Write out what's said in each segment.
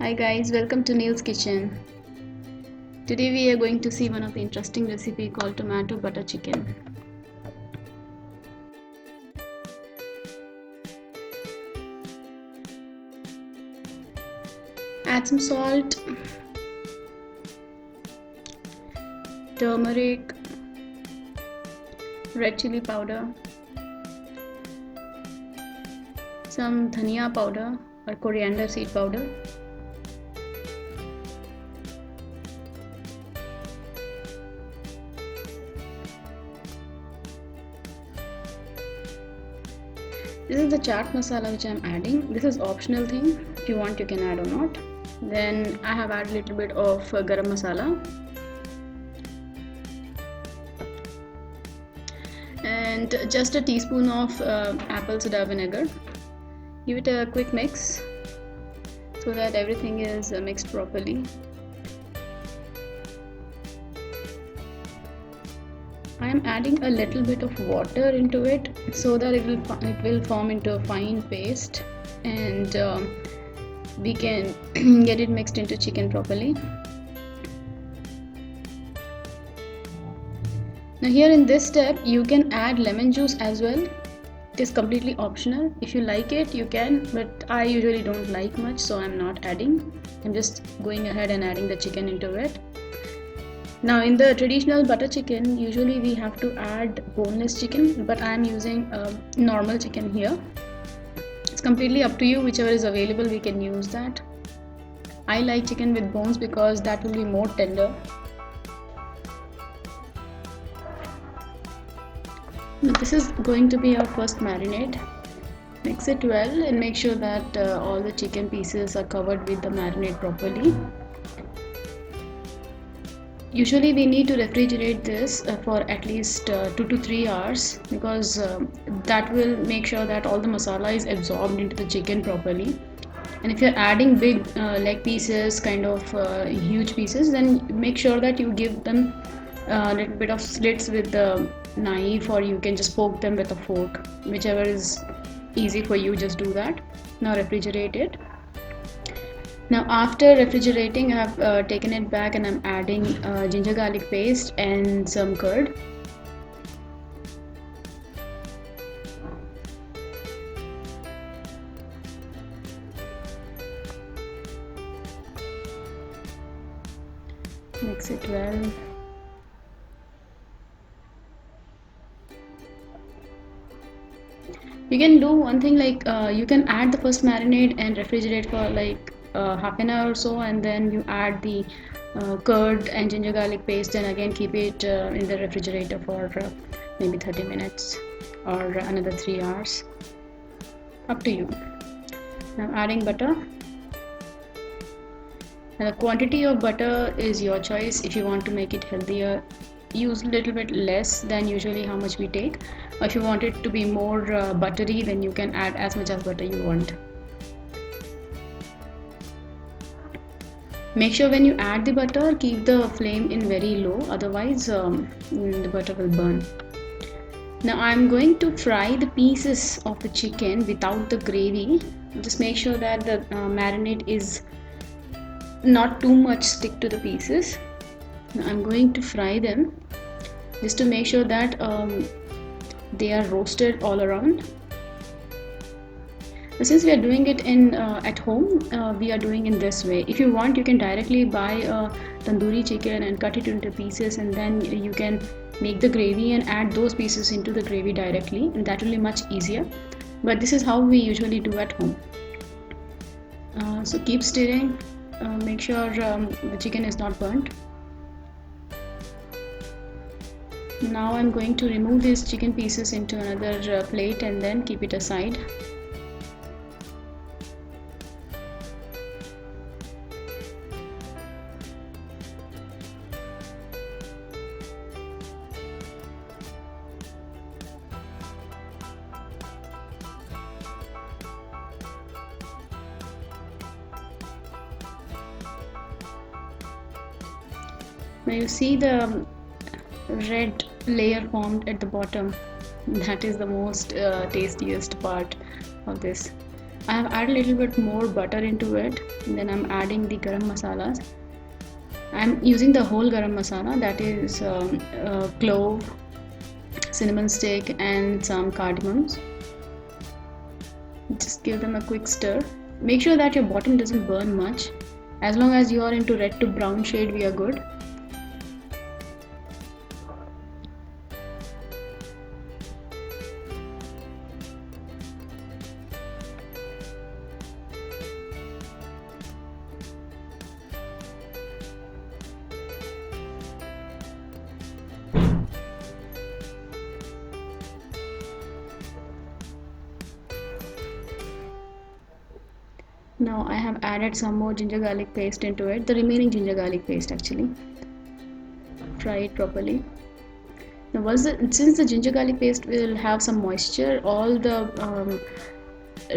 Hi guys, welcome to Neil's Kitchen. Today we are going to see one of the interesting recipe called tomato butter chicken. Add some salt, turmeric, red chili powder, some dhania powder or coriander seed powder, this is the chaat masala which I am adding. This is optional thing. If you want, you can add or not. Then I have added a little bit of garam masala and just a teaspoon of apple cider vinegar. Give it a quick mix so that everything is mixed properly. I am adding a little bit of water into it so that it will form into a fine paste, and we can get it mixed into chicken properly. Now here in this step you can add lemon juice as well. It is completely optional. If you like it you can, but I usually don't like much, so I'm not adding. I'm just going ahead and adding the chicken into it. Now in the traditional butter chicken, usually we have to add boneless chicken, but I am using normal chicken here. It's completely up to you, whichever is available we can use that. I like chicken with bones because that will be more tender. Now this is going to be our first marinade. Mix it well and make sure that all the chicken pieces are covered with the marinade properly. Usually we need to refrigerate this for at least 2 to 3 hours, because that will make sure that all the masala is absorbed into the chicken properly. And if you're adding big leg pieces, kind of huge pieces, then make sure that you give them a little bit of slits with the knife, or you can just poke them with a fork. Whichever is easy for you, just do that. Now refrigerate it. Now after refrigerating, I have taken it back and I'm adding ginger garlic paste and some curd. Mix it well. You can do one thing, like you can add the first marinade and refrigerate for like half an hour or so, and then you add the curd and ginger garlic paste and again keep it in the refrigerator for maybe 30 minutes or another 3 hours. Up to you. Now adding butter. Now the quantity of butter is your choice. If you want to make it healthier, use a little bit less than usually how much we take. Or if you want it to be more buttery, then you can add as much as butter you want. Make sure when you add the butter, keep the flame in very low, otherwise the butter will burn. Now I'm going to fry the pieces of the chicken without the gravy. Just make sure that the marinade is not too much stick to the pieces. Now I'm going to fry them just to make sure that they are roasted all around. Since we are doing it in at home, we are doing in this way. If you want, you can directly buy a tandoori chicken and cut it into pieces, and then you can make the gravy and add those pieces into the gravy directly, and that will be much easier. But this is how we usually do at home. So keep stirring. Make sure the chicken is not burnt. Now I'm going to remove these chicken pieces into another plate and then keep it aside. Now you see the red layer formed at the bottom. That is the most tastiest part of this. I have added a little bit more butter into it, and then I'm adding the garam masalas. I'm using the whole garam masala, that is clove, cinnamon stick, and some cardamoms. Just give them a quick stir. Make sure that your bottom doesn't burn much. As long as you are into red to brown shade, we are good. Now I have added some more ginger garlic paste into it, the remaining ginger garlic paste actually. Fry it properly. Now since the ginger garlic paste will have some moisture, all the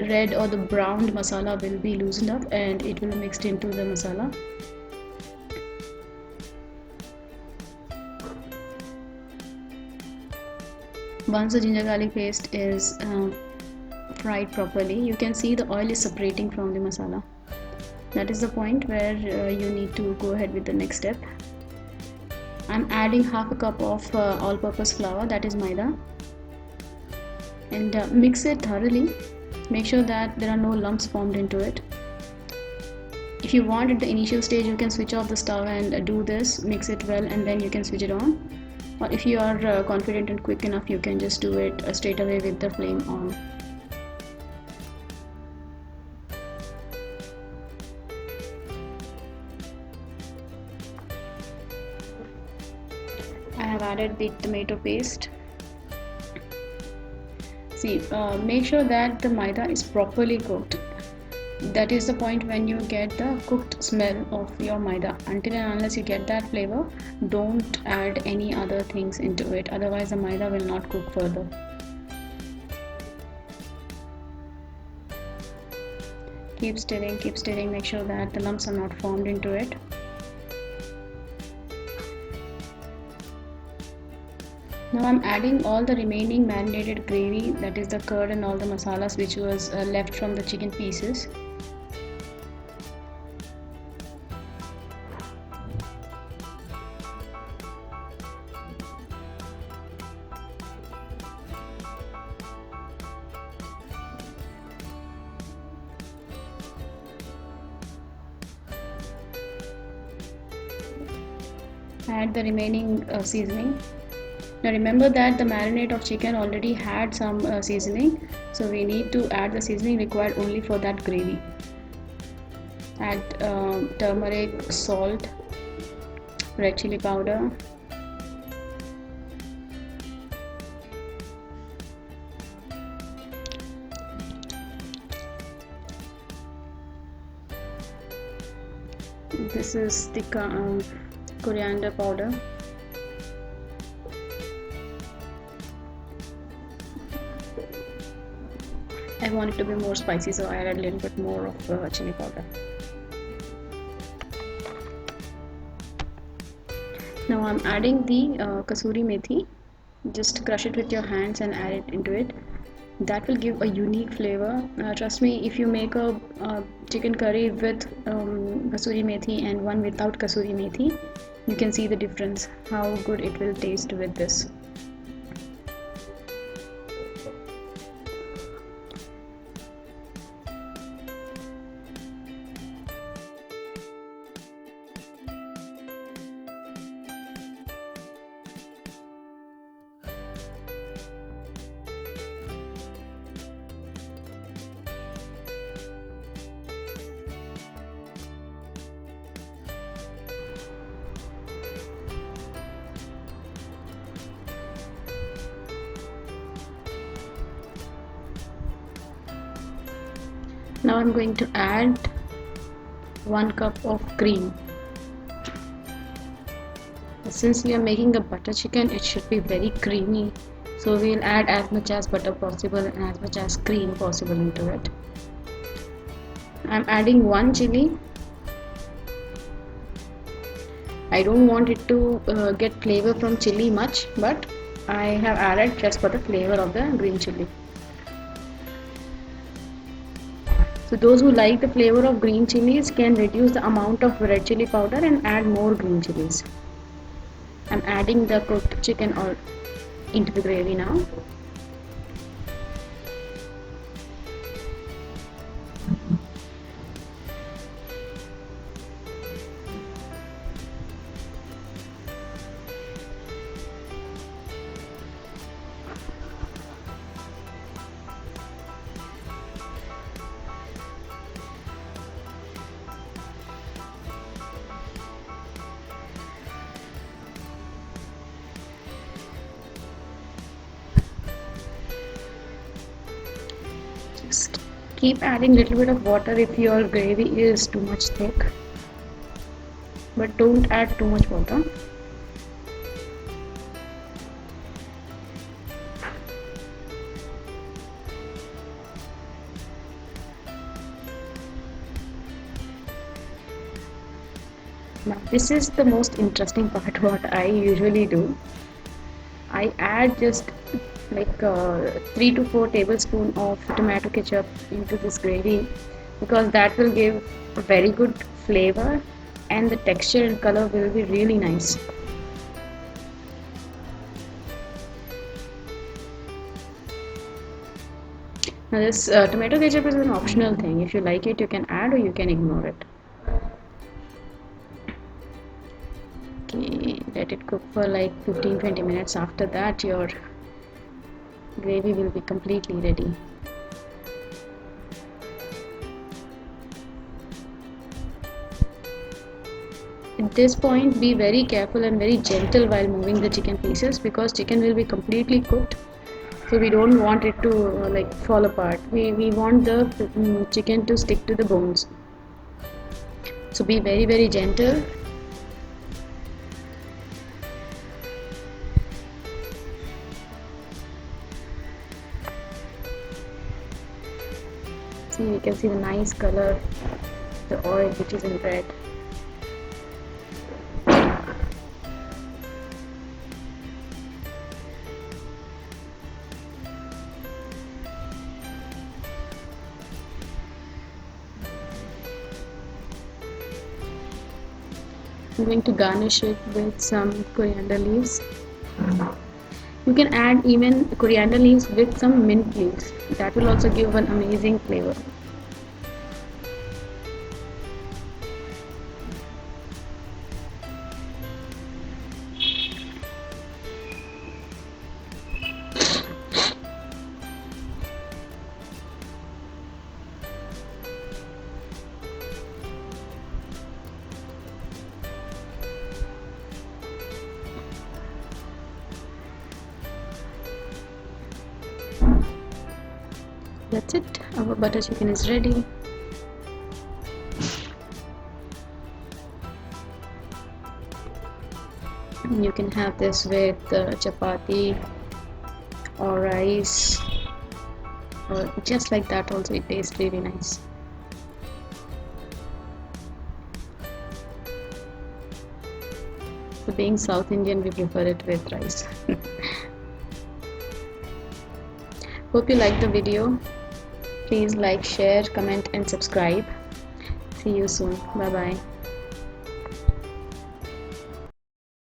red or the browned masala will be loosened up and it will be mixed into the masala. Once the ginger garlic paste is fried properly, you can see the oil is separating from the masala. That is the point where you need to go ahead with the next step. I'm adding half a cup of all-purpose flour, that is maida, and mix it thoroughly. Make sure that there are no lumps formed into it. If you want at the initial stage, you can switch off the stove and do this, mix it well, and then you can switch it on. Or if you are confident and quick enough, you can just do it straight away with the flame on. I have added the tomato paste. See, make sure that the maida is properly cooked. That is the point when you get the cooked smell of your maida. Until and unless you get that flavor, don't add any other things into it, otherwise the maida will not cook further. Keep stirring, make sure that the lumps are not formed into it. Now I'm adding all the remaining marinated gravy, that is the curd and all the masalas which was left from the chicken pieces. Add the remaining seasoning. Now remember that the marinade of chicken already had some seasoning, so we need to add the seasoning required only for that gravy. Add turmeric, salt, red chili powder, this is the coriander powder. I want it to be more spicy, so I added a little bit more of chili powder. Now I'm adding the Kasoori methi. Just crush it with your hands and add it into it. That will give a unique flavor. Trust me, if you make a chicken curry with Kasoori methi and one without Kasoori methi, you can see the difference, how good it will taste with this. Now I'm going to add 1 cup of cream. Since we are making a butter chicken, it should be very creamy, so we'll add as much as butter possible and as much as cream possible into it. I'm adding 1 chili. I don't want it to get flavor from chili much, but I have added just for the flavor of the green chili. So those who like the flavor of green chilies can reduce the amount of red chili powder and add more green chilies. I'm adding the cooked chicken into the gravy now. Just keep adding little bit of water if your gravy is too much thick, but don't add too much water. Now this is the most interesting part. What I usually do, I add just like 3 to 4 tablespoons of tomato ketchup into this gravy, because that will give a very good flavor and the texture and color will be really nice. Now this tomato ketchup is an optional thing. If you like it, you can add or you can ignore it. Okay, let it cook for like 15-20 minutes. After that, your gravy will be completely ready. At this point, be very careful and very gentle while moving the chicken pieces, because chicken will be completely cooked, so we don't want it to like fall apart. We want the chicken to stick to the bones, so be very gentle. See, you can see the nice color, the oil which is in red. I'm going to garnish it with some coriander leaves. You can add even coriander leaves with some mint leaves. That will also give an amazing flavor. That's it, our butter chicken is ready. You can have this with chapati or rice, or just like that also. It tastes really nice. So being South Indian, we prefer it with rice. Hope you liked the video. Please like, share, comment and subscribe. See you soon. Bye bye.